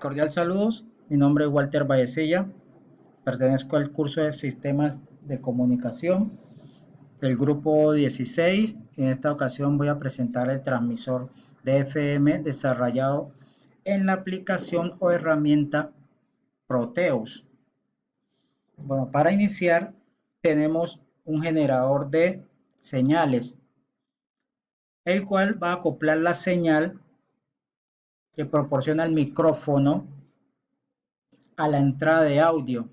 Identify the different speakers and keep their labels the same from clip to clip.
Speaker 1: Cordial saludos, mi nombre es Walter Vallecilla, pertenezco al curso de Sistemas de Comunicación del grupo 16. En esta ocasión voy a presentar el transmisor de FM desarrollado en la aplicación o herramienta Proteus. Bueno, para iniciar tenemos un generador de señales, el cual va a acoplar la señal que proporciona el micrófono a la entrada de audio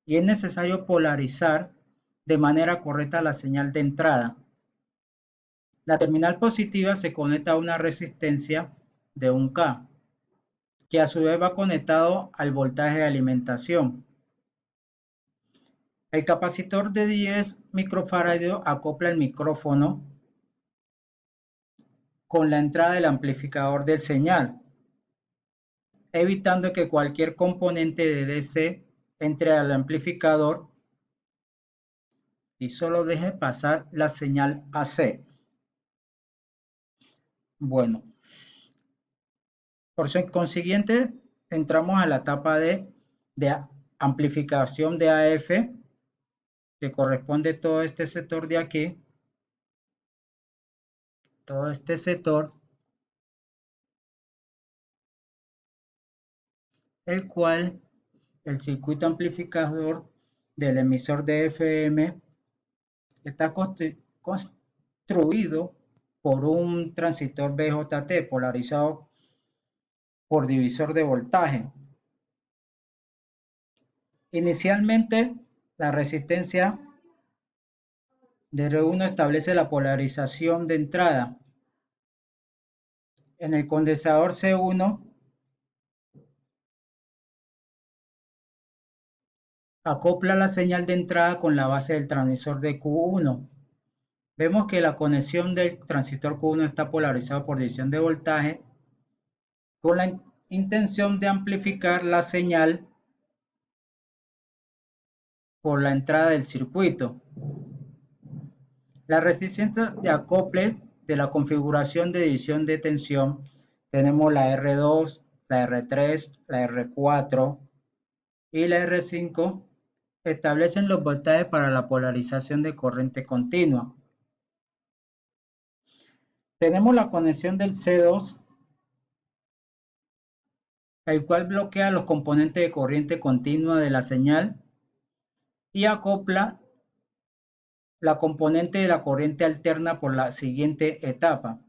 Speaker 1: y es necesario polarizar de manera correcta la señal de entrada. La terminal positiva se conecta a una resistencia de 1K, que a su vez va conectado al voltaje de alimentación. El capacitor de 10 microfarads acopla el micrófono con la entrada del amplificador del señal, evitando que cualquier componente de DC entre al amplificador y solo deje pasar la señal AC. Bueno, por consiguiente, entramos a la etapa de amplificación de AF, que corresponde a todo este sector de aquí, todo este sector, el cual el circuito amplificador del emisor de FM está construido por un transistor BJT polarizado por divisor de voltaje. Inicialmente, la resistencia de R1 establece la polarización de entrada. En el condensador C1 acopla la señal de entrada con la base del transmisor de Q1. Vemos que la conexión del transistor Q1 está polarizado por división de voltaje con la intención de amplificar la señal por la entrada del circuito. La resistencia de acople de la configuración de división de tensión tenemos la R2, la R3, la R4 y la R5 establecen los voltajes para la polarización de corriente continua. Tenemos la conexión del C2, el cual bloquea los componentes de corriente continua de la señal y acopla la componente de la corriente alterna por la siguiente etapa.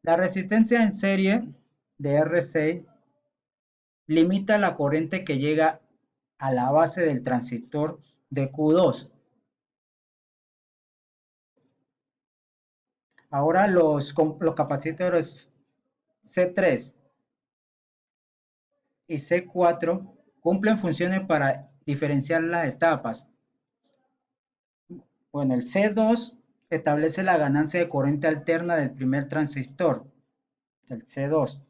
Speaker 1: La resistencia en serie de R6 limita la corriente que llega a la base del transistor de Q2. Ahora los capacitores C3 y C4 cumplen funciones para diferenciar las etapas. Bueno, el C2 establece la ganancia de corriente alterna del primer transistor, el C2.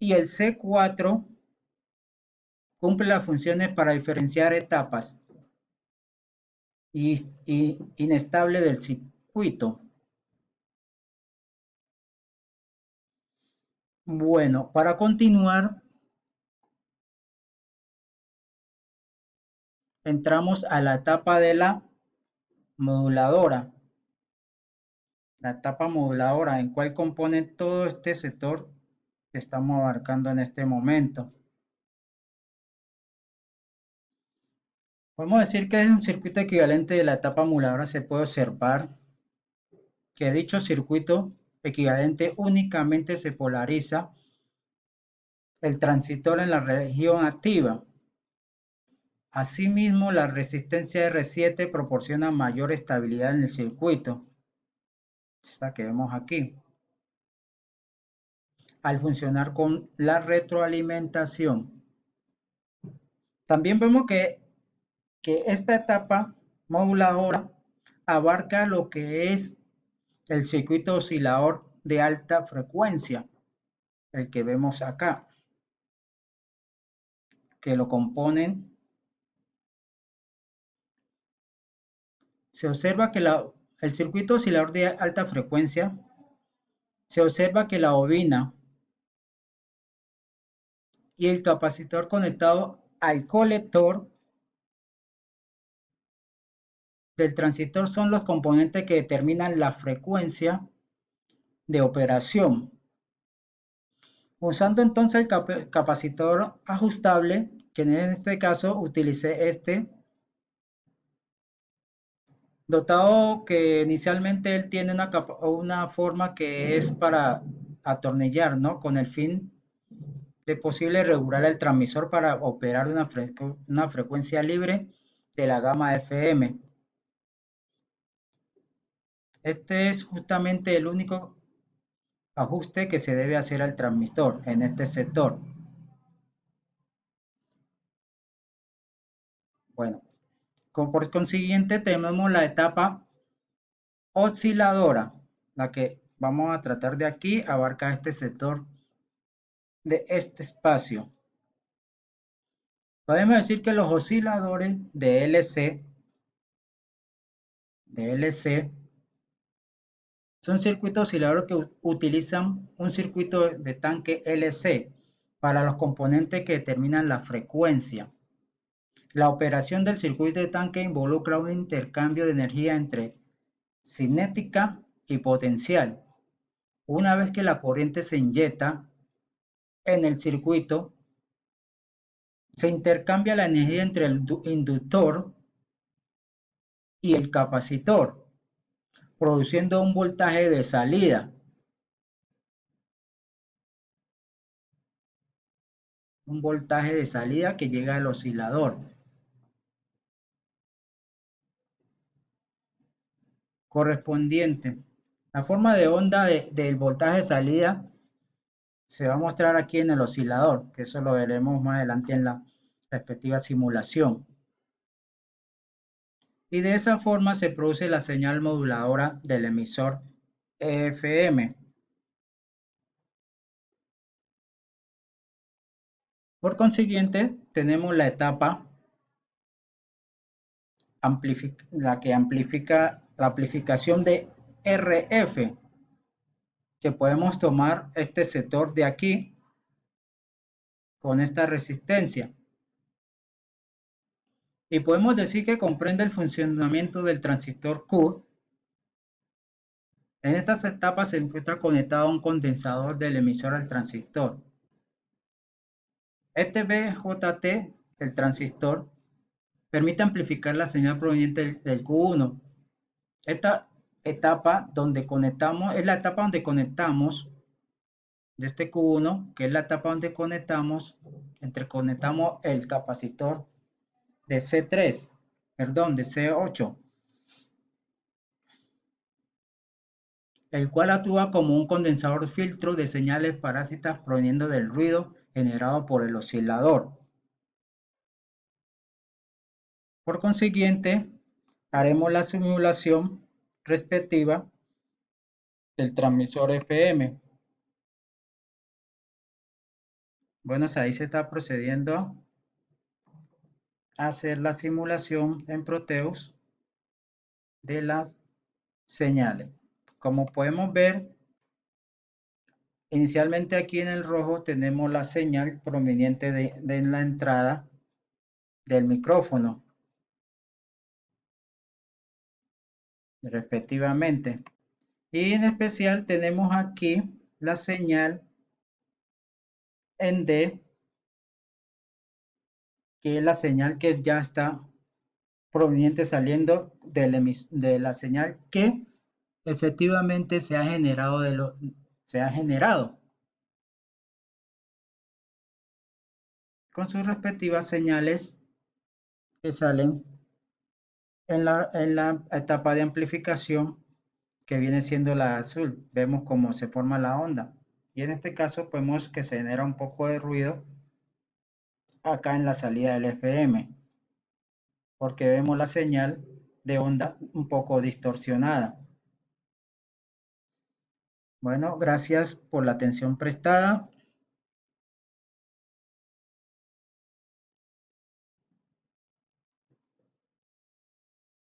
Speaker 1: Y el C4 cumple las funciones para diferenciar etapas y inestable del circuito. Bueno, para continuar, entramos a la etapa de la moduladora. La etapa moduladora, en cual compone todo este sector que estamos abarcando en este momento. Podemos decir que es un circuito equivalente de la etapa moduladora. Se puede observar que dicho circuito equivalente únicamente se polariza el transistor en la región activa. Asimismo, la resistencia R7 proporciona mayor estabilidad en el circuito, esta que vemos aquí, al funcionar con la retroalimentación. También vemos que esta etapa moduladora abarca lo que es el circuito oscilador de alta frecuencia, el que vemos acá, que lo componen. Se observa que el circuito oscilador de alta frecuencia se observa que la bobina y el capacitor conectado al colector del transistor son los componentes que determinan la frecuencia de operación. Usando entonces el capacitor ajustable, que en este caso utilicé dotado que inicialmente él tiene una forma que es para atornillar, ¿no? Con el fin de posible regular el transmisor para operar una frecuencia libre de la gama FM. Este es justamente el único ajuste que se debe hacer al transmisor en este sector. Bueno, por consiguiente tenemos la etapa osciladora, la que vamos a tratar de aquí, abarca este sector de este espacio. Podemos decir que los osciladores de LC son circuitos osciladores que utilizan un circuito de tanque LC para los componentes que determinan la frecuencia. La operación del circuito de tanque involucra un intercambio de energía entre cinética y potencial. Una vez que la corriente se inyecta en el circuito, se intercambia la energía entre el inductor y el capacitor, produciendo un voltaje de salida. Un voltaje de salida que llega al oscilador. Correspondiente. La forma de onda del voltaje de salida se va a mostrar aquí en el oscilador, que eso lo veremos más adelante en la respectiva simulación. Y de esa forma se produce la señal moduladora del emisor FM. Por consiguiente, tenemos la etapa la que amplifica la amplificación de RF, que podemos tomar este sector de aquí con esta resistencia. Y podemos decir que comprende el funcionamiento del transistor Q. En estas etapas se encuentra conectado un condensador del emisor al transistor. Este BJT, el transistor, permite amplificar la señal proveniente del Q1. Esta etapa donde conectamos es la etapa donde conectamos de este Q1, que es la etapa donde conectamos el capacitor de C3, perdón, de C8, el cual actúa como un condensador filtro de señales parásitas proveniendo del ruido generado por el oscilador. Por consiguiente, haremos la simulación respectiva del transmisor FM. Bueno, ahí se está procediendo a hacer la simulación en Proteus de las señales. Como podemos ver, inicialmente aquí en el rojo tenemos la señal proveniente de la entrada del micrófono, respectivamente. Y en especial tenemos aquí la señal en D, que es la señal que ya está proveniente saliendo de la señal que efectivamente se ha generado con sus respectivas señales que salen en la etapa de amplificación, que viene siendo la azul. Vemos cómo se forma la onda. Y en este caso vemos que se genera un poco de ruido acá en la salida del FM, porque vemos la señal de onda un poco distorsionada. Bueno, gracias por la atención prestada.